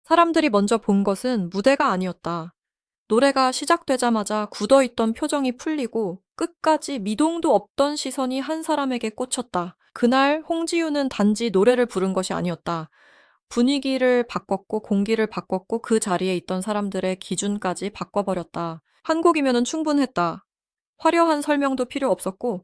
사람들이 먼저 본 것은 무대가 아니었다. 노래가 시작되자마자 굳어있던 표정이 풀리고 끝까지 미동도 없던 시선이 한 사람에게 꽂혔다. 그날 홍지유는 단지 노래를 부른 것이 아니었다. 분위기를 바꿨고 공기를 바꿨고 그 자리에 있던 사람들의 기준까지 바꿔버렸다. 한 곡이면 충분했다. 화려한 설명도 필요 없었고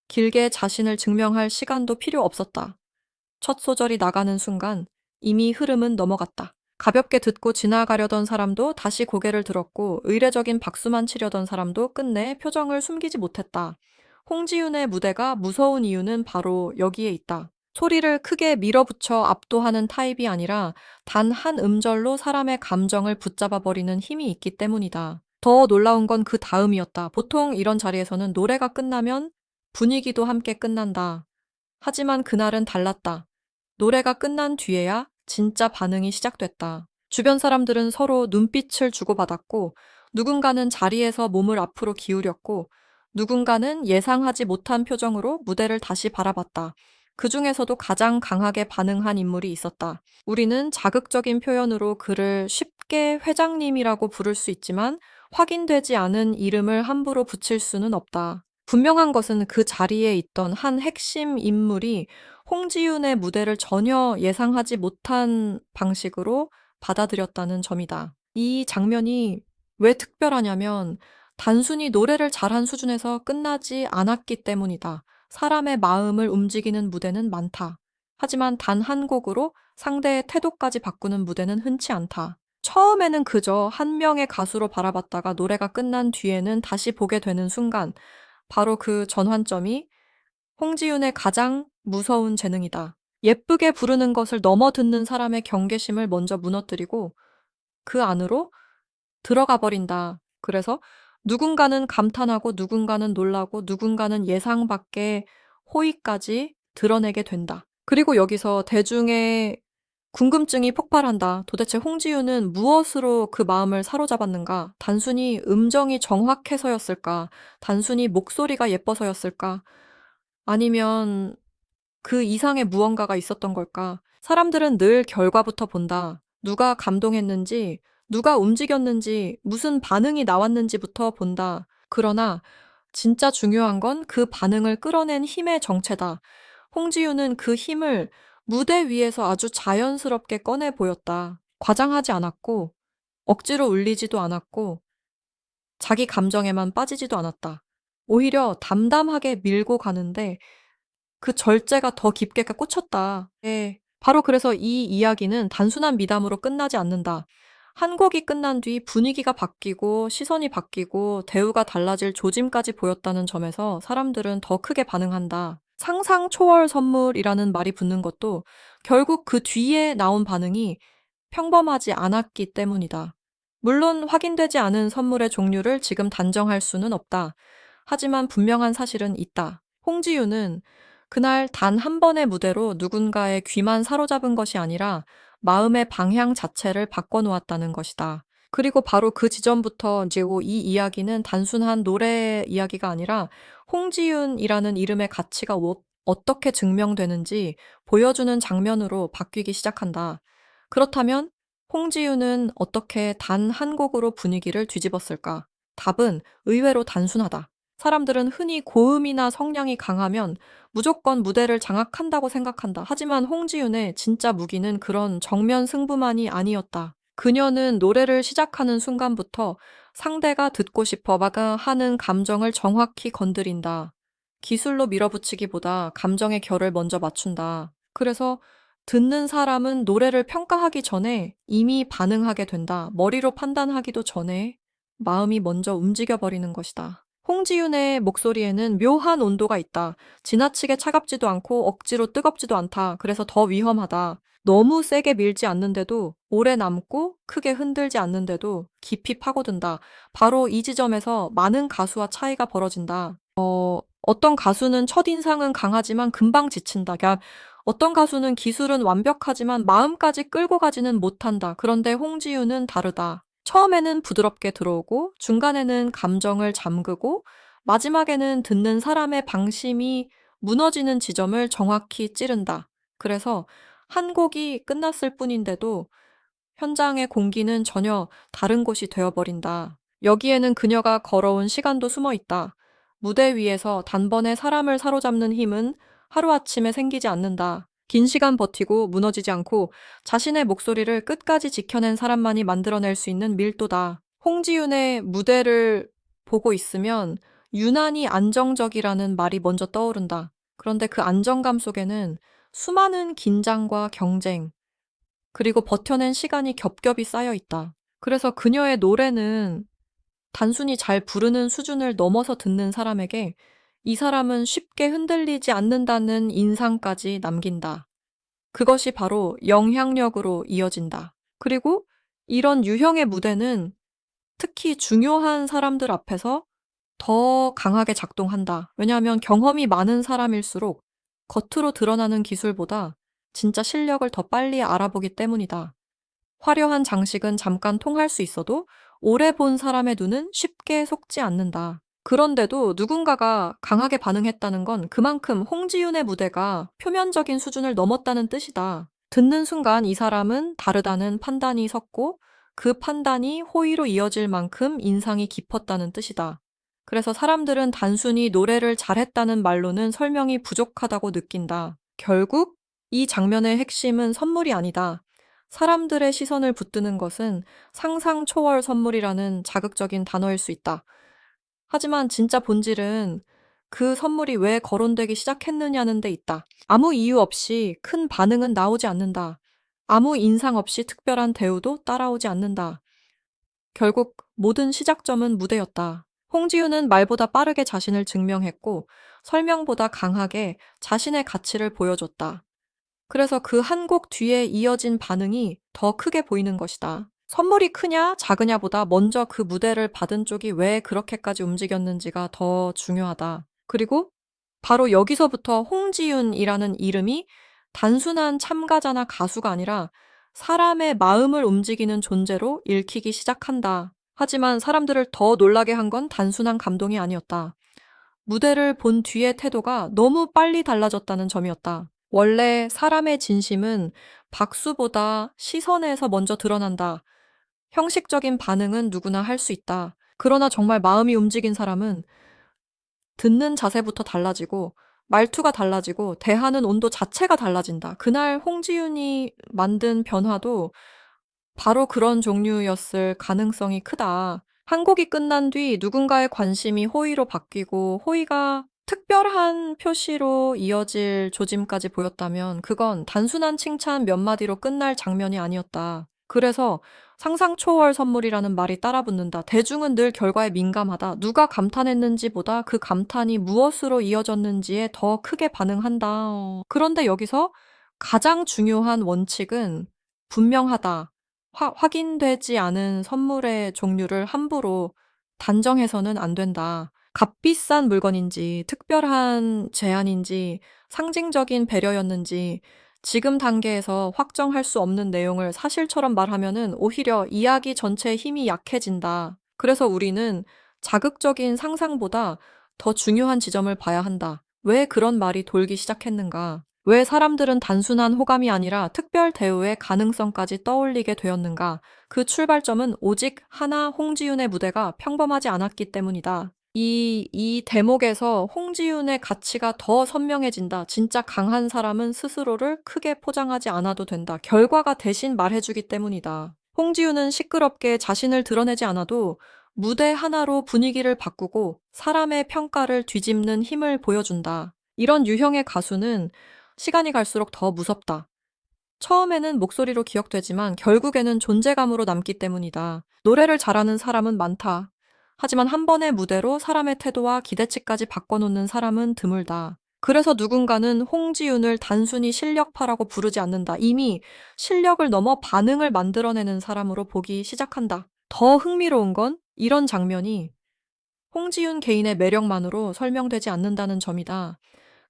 길게 자신을 증명할 시간도 필요 없었다. 첫 소절이 나가는 순간 이미 흐름은 넘어갔다. 가볍게 듣고 지나가려던 사람도 다시 고개를 들었고 의례적인 박수만 치려던 사람도 끝내 표정을 숨기지 못했다. 홍지윤의 무대가 무서운 이유는 바로 여기에 있다. 소리를 크게 밀어붙여 압도하는 타입이 아니라 단 한 음절로 사람의 감정을 붙잡아 버리는 힘이 있기 때문이다. 더 놀라운 건 그 다음이었다. 보통 이런 자리에서는 노래가 끝나면 분위기도 함께 끝난다. 하지만 그날은 달랐다. 노래가 끝난 뒤에야 진짜 반응이 시작됐다. 주변 사람들은 서로 눈빛을 주고받았고, 누군가는 자리에서 몸을 앞으로 기울였고, 누군가는 예상하지 못한 표정으로 무대를 다시 바라봤다. 그 중에서도 가장 강하게 반응한 인물이 있었다. 우리는 자극적인 표현으로 그를 쉽게 회장님이라고 부를 수 있지만, 확인되지 않은 이름을 함부로 붙일 수는 없다. 분명한 것은 그 자리에 있던 한 핵심 인물이 홍지윤의 무대를 전혀 예상하지 못한 방식으로 받아들였다는 점이다. 이 장면이 왜 특별하냐면 단순히 노래를 잘한 수준에서 끝나지 않았기 때문이다. 사람의 마음을 움직이는 무대는 많다. 하지만 단 한 곡으로 상대의 태도까지 바꾸는 무대는 흔치 않다. 처음에는 그저 한 명의 가수로 바라봤다가 노래가 끝난 뒤에는 다시 보게 되는 순간, 바로 그 전환점이 홍지윤의 가장 무서운 재능이다. 예쁘게 부르는 것을 넘어듣는 사람의 경계심을 먼저 무너뜨리고 그 안으로 들어가 버린다. 그래서 누군가는 감탄하고 누군가는 놀라고 누군가는 예상 밖의 호의까지 드러내게 된다. 그리고 여기서 대중의 궁금증이 폭발한다. 도대체 홍지윤은 무엇으로 그 마음을 사로잡았는가? 단순히 음정이 정확해서였을까? 단순히 목소리가 예뻐서였을까? 아니면 그 이상의 무언가가 있었던 걸까? 사람들은 늘 결과부터 본다. 누가 감동했는지, 누가 움직였는지, 무슨 반응이 나왔는지부터 본다. 그러나 진짜 중요한 건 그 반응을 끌어낸 힘의 정체다. 홍지유는 그 힘을 무대 위에서 아주 자연스럽게 꺼내 보였다. 과장하지 않았고, 억지로 울리지도 않았고, 자기 감정에만 빠지지도 않았다. 오히려 담담하게 밀고 가는데 그 절제가 더 깊게 꽂혔다. 네. 바로 그래서 이 이야기는 단순한 미담으로 끝나지 않는다. 한 곡이 끝난 뒤 분위기가 바뀌고 시선이 바뀌고 대우가 달라질 조짐까지 보였다는 점에서 사람들은 더 크게 반응한다. 상상 초월 선물이라는 말이 붙는 것도 결국 그 뒤에 나온 반응이 평범하지 않았기 때문이다. 물론 확인되지 않은 선물의 종류를 지금 단정할 수는 없다. 하지만 분명한 사실은 있다. 홍지유는 그날 단 한 번의 무대로 누군가의 귀만 사로잡은 것이 아니라 마음의 방향 자체를 바꿔놓았다는 것이다. 그리고 바로 그 지점부터 이제 이 이야기는 단순한 노래 이야기가 아니라 홍지윤이라는 이름의 가치가 어떻게 증명되는지 보여주는 장면으로 바뀌기 시작한다. 그렇다면 홍지윤은 어떻게 단 한 곡으로 분위기를 뒤집었을까? 답은 의외로 단순하다. 사람들은 흔히 고음이나 성량이 강하면 무조건 무대를 장악한다고 생각한다. 하지만 홍지윤의 진짜 무기는 그런 정면 승부만이 아니었다. 그녀는 노래를 시작하는 순간부터 상대가 듣고 싶어 마가 하는 감정을 정확히 건드린다. 기술로 밀어붙이기보다 감정의 결을 먼저 맞춘다. 그래서 듣는 사람은 노래를 평가하기 전에 이미 반응하게 된다. 머리로 판단하기도 전에 마음이 먼저 움직여버리는 것이다. 홍지윤의 목소리에는 묘한 온도가 있다. 지나치게 차갑지도 않고 억지로 뜨겁지도 않다. 그래서 더 위험하다. 너무 세게 밀지 않는데도 오래 남고 크게 흔들지 않는데도 깊이 파고든다. 바로 이 지점에서 많은 가수와 차이가 벌어진다. 어떤 가수는 첫인상은 강하지만 금방 지친다. 그러니까 어떤 가수는 기술은 완벽하지만 마음까지 끌고 가지는 못한다. 그런데 홍지윤은 다르다. 처음에는 부드럽게 들어오고 중간에는 감정을 잠그고 마지막에는 듣는 사람의 방심이 무너지는 지점을 정확히 찌른다. 그래서 한 곡이 끝났을 뿐인데도 현장의 공기는 전혀 다른 곳이 되어버린다. 여기에는 그녀가 걸어온 시간도 숨어 있다. 무대 위에서 단번에 사람을 사로잡는 힘은 하루아침에 생기지 않는다. 긴 시간 버티고 무너지지 않고 자신의 목소리를 끝까지 지켜낸 사람만이 만들어낼 수 있는 밀도다. 홍지윤의 무대를 보고 있으면 유난히 안정적이라는 말이 먼저 떠오른다. 그런데 그 안정감 속에는 수많은 긴장과 경쟁, 그리고 버텨낸 시간이 겹겹이 쌓여 있다. 그래서 그녀의 노래는 단순히 잘 부르는 수준을 넘어서 듣는 사람에게 이 사람은 쉽게 흔들리지 않는다는 인상까지 남긴다. 그것이 바로 영향력으로 이어진다. 그리고 이런 유형의 무대는 특히 중요한 사람들 앞에서 더 강하게 작동한다. 왜냐하면 경험이 많은 사람일수록 겉으로 드러나는 기술보다 진짜 실력을 더 빨리 알아보기 때문이다. 화려한 장식은 잠깐 통할 수 있어도 오래 본 사람의 눈은 쉽게 속지 않는다. 그런데도 누군가가 강하게 반응했다는 건 그만큼 홍지윤의 무대가 표면적인 수준을 넘었다는 뜻이다. 듣는 순간 이 사람은 다르다는 판단이 섰고 그 판단이 호의로 이어질 만큼 인상이 깊었다는 뜻이다. 그래서 사람들은 단순히 노래를 잘했다는 말로는 설명이 부족하다고 느낀다. 결국 이 장면의 핵심은 선물이 아니다. 사람들의 시선을 붙드는 것은 상상 초월 선물이라는 자극적인 단어일 수 있다. 하지만 진짜 본질은 그 선물이 왜 거론되기 시작했느냐는 데 있다. 아무 이유 없이 큰 반응은 나오지 않는다. 아무 인상 없이 특별한 대우도 따라오지 않는다. 결국 모든 시작점은 무대였다. 홍지윤은 말보다 빠르게 자신을 증명했고 설명보다 강하게 자신의 가치를 보여줬다. 그래서 그 한 곡 뒤에 이어진 반응이 더 크게 보이는 것이다. 선물이 크냐 작으냐보다 먼저 그 무대를 받은 쪽이 왜 그렇게까지 움직였는지가 더 중요하다. 그리고 바로 여기서부터 홍지윤이라는 이름이 단순한 참가자나 가수가 아니라 사람의 마음을 움직이는 존재로 읽히기 시작한다. 하지만 사람들을 더 놀라게 한 건 단순한 감동이 아니었다. 무대를 본 뒤의 태도가 너무 빨리 달라졌다는 점이었다. 원래 사람의 진심은 박수보다 시선에서 먼저 드러난다. 형식적인 반응은 누구나 할 수 있다. 그러나 정말 마음이 움직인 사람은 듣는 자세부터 달라지고 말투가 달라지고 대하는 온도 자체가 달라진다. 그날 홍지윤이 만든 변화도 바로 그런 종류였을 가능성이 크다. 한 곡이 끝난 뒤 누군가의 관심이 호의로 바뀌고 호의가 특별한 표시로 이어질 조짐까지 보였다면 그건 단순한 칭찬 몇 마디로 끝날 장면이 아니었다. 그래서 상상 초월 선물이라는 말이 따라붙는다. 대중은 늘 결과에 민감하다. 누가 감탄했는지보다 그 감탄이 무엇으로 이어졌는지에 더 크게 반응한다. 그런데 여기서 가장 중요한 원칙은 분명하다. 확인되지 않은 선물의 종류를 함부로 단정해서는 안 된다. 값비싼 물건인지, 특별한 제안인지, 상징적인 배려였는지, 지금 단계에서 확정할 수 없는 내용을 사실처럼 말하면은 오히려 이야기 전체의 힘이 약해진다. 그래서 우리는 자극적인 상상보다 더 중요한 지점을 봐야 한다. 왜 그런 말이 돌기 시작했는가? 왜 사람들은 단순한 호감이 아니라 특별 대우의 가능성까지 떠올리게 되었는가? 그 출발점은 오직 하나 홍지윤의 무대가 평범하지 않았기 때문이다. 이 대목에서 홍지윤의 가치가 더 선명해진다. 진짜 강한 사람은 스스로를 크게 포장하지 않아도 된다. 결과가 대신 말해주기 때문이다. 홍지윤은 시끄럽게 자신을 드러내지 않아도 무대 하나로 분위기를 바꾸고 사람의 평가를 뒤집는 힘을 보여준다. 이런 유형의 가수는 시간이 갈수록 더 무섭다. 처음에는 목소리로 기억되지만 결국에는 존재감으로 남기 때문이다. 노래를 잘하는 사람은 많다. 하지만 한 번의 무대로 사람의 태도와 기대치까지 바꿔놓는 사람은 드물다. 그래서 누군가는 홍지윤을 단순히 실력파라고 부르지 않는다. 이미 실력을 넘어 반응을 만들어내는 사람으로 보기 시작한다. 더 흥미로운 건 이런 장면이 홍지윤 개인의 매력만으로 설명되지 않는다는 점이다.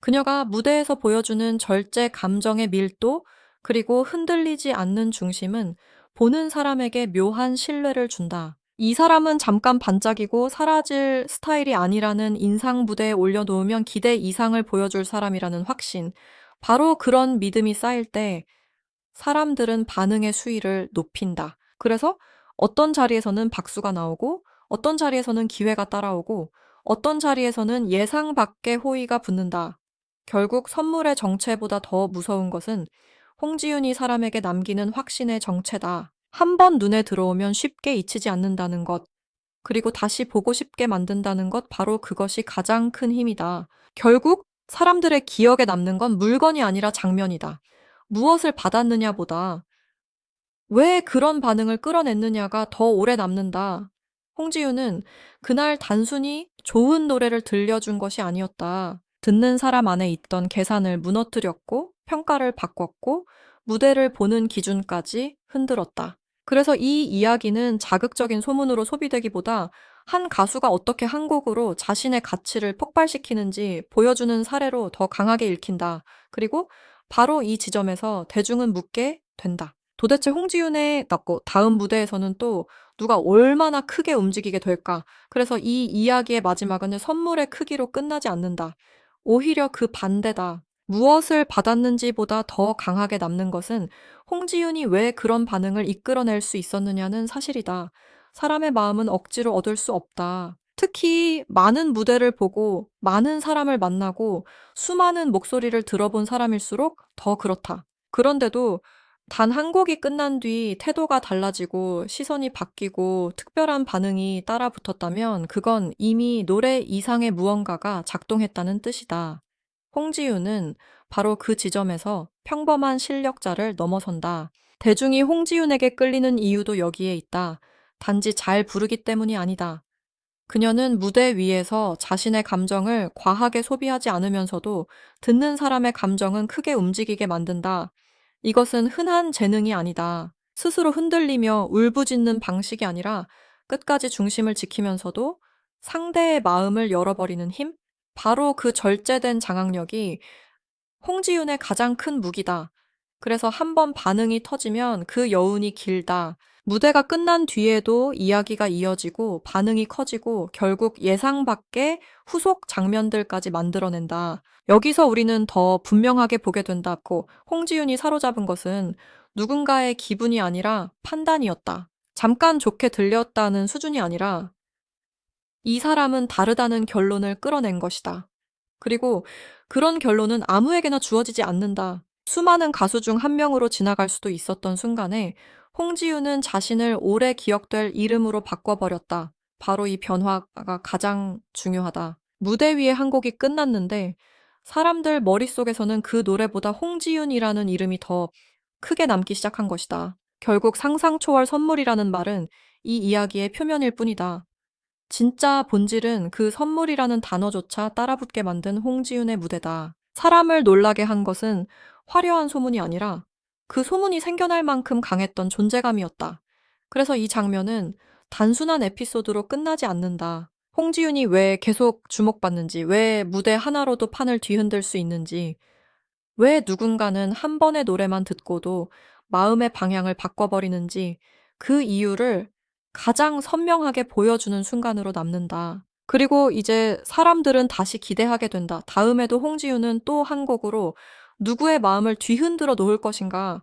그녀가 무대에서 보여주는 절제 감정의 밀도, 그리고 흔들리지 않는 중심은 보는 사람에게 묘한 신뢰를 준다. 이 사람은 잠깐 반짝이고 사라질 스타일이 아니라는 인상 무대에 올려놓으면 기대 이상을 보여줄 사람이라는 확신. 바로 그런 믿음이 쌓일 때 사람들은 반응의 수위를 높인다. 그래서 어떤 자리에서는 박수가 나오고, 어떤 자리에서는 기회가 따라오고, 어떤 자리에서는 예상 밖의 호의가 붙는다. 결국 선물의 정체보다 더 무서운 것은 홍지윤이 사람에게 남기는 확신의 정체다. 한 번 눈에 들어오면 쉽게 잊히지 않는다는 것, 그리고 다시 보고 싶게 만든다는 것, 바로 그것이 가장 큰 힘이다. 결국 사람들의 기억에 남는 건 물건이 아니라 장면이다. 무엇을 받았느냐보다 왜 그런 반응을 끌어냈느냐가 더 오래 남는다. 홍지윤은 그날 단순히 좋은 노래를 들려준 것이 아니었다. 듣는 사람 안에 있던 계산을 무너뜨렸고, 평가를 바꿨고, 무대를 보는 기준까지 흔들었다. 그래서 이 이야기는 자극적인 소문으로 소비되기보다 한 가수가 어떻게 한 곡으로 자신의 가치를 폭발시키는지 보여주는 사례로 더 강하게 읽힌다. 그리고 바로 이 지점에서 대중은 묻게 된다. 도대체 홍지윤의 다음 무대에서는 또 누가 얼마나 크게 움직이게 될까? 그래서 이 이야기의 마지막은 선물의 크기로 끝나지 않는다. 오히려 그 반대다. 무엇을 받았는지보다 더 강하게 남는 것은 홍지윤이 왜 그런 반응을 이끌어낼 수 있었느냐는 사실이다. 사람의 마음은 억지로 얻을 수 없다. 특히 많은 무대를 보고 많은 사람을 만나고 수많은 목소리를 들어본 사람일수록 더 그렇다. 그런데도 단 한 곡이 끝난 뒤 태도가 달라지고 시선이 바뀌고 특별한 반응이 따라 붙었다면 그건 이미 노래 이상의 무언가가 작동했다는 뜻이다. 홍지윤은 바로 그 지점에서 평범한 실력자를 넘어선다. 대중이 홍지윤에게 끌리는 이유도 여기에 있다. 단지 잘 부르기 때문이 아니다. 그녀는 무대 위에서 자신의 감정을 과하게 소비하지 않으면서도 듣는 사람의 감정은 크게 움직이게 만든다. 이것은 흔한 재능이 아니다. 스스로 흔들리며 울부짖는 방식이 아니라 끝까지 중심을 지키면서도 상대의 마음을 열어버리는 힘? 바로 그 절제된 장악력이 홍지윤의 가장 큰 무기다. 그래서 한 번 반응이 터지면 그 여운이 길다. 무대가 끝난 뒤에도 이야기가 이어지고 반응이 커지고 결국 예상 밖의 후속 장면들까지 만들어낸다. 여기서 우리는 더 분명하게 보게 된다고 홍지윤이 사로잡은 것은 누군가의 기분이 아니라 판단이었다. 잠깐 좋게 들렸다는 수준이 아니라 이 사람은 다르다는 결론을 끌어낸 것이다. 그리고 그런 결론은 아무에게나 주어지지 않는다. 수많은 가수 중 한 명으로 지나갈 수도 있었던 순간에 홍지윤은 자신을 오래 기억될 이름으로 바꿔버렸다. 바로 이 변화가 가장 중요하다. 무대 위의 한 곡이 끝났는데 사람들 머릿속에서는 그 노래보다 홍지윤이라는 이름이 더 크게 남기 시작한 것이다. 결국 상상 초월 선물이라는 말은 이 이야기의 표면일 뿐이다. 진짜 본질은 그 선물이라는 단어조차 따라붙게 만든 홍지윤의 무대다. 사람을 놀라게 한 것은 화려한 소문이 아니라 그 소문이 생겨날 만큼 강했던 존재감이었다. 그래서 이 장면은 단순한 에피소드로 끝나지 않는다. 홍지윤이 왜 계속 주목받는지, 왜 무대 하나로도 판을 뒤흔들 수 있는지, 왜 누군가는 한 번의 노래만 듣고도 마음의 방향을 바꿔버리는지 그 이유를 가장 선명하게 보여주는 순간으로 남는다. 그리고 이제 사람들은 다시 기대하게 된다. 다음에도 홍지윤은 또 한 곡으로 누구의 마음을 뒤흔들어 놓을 것인가?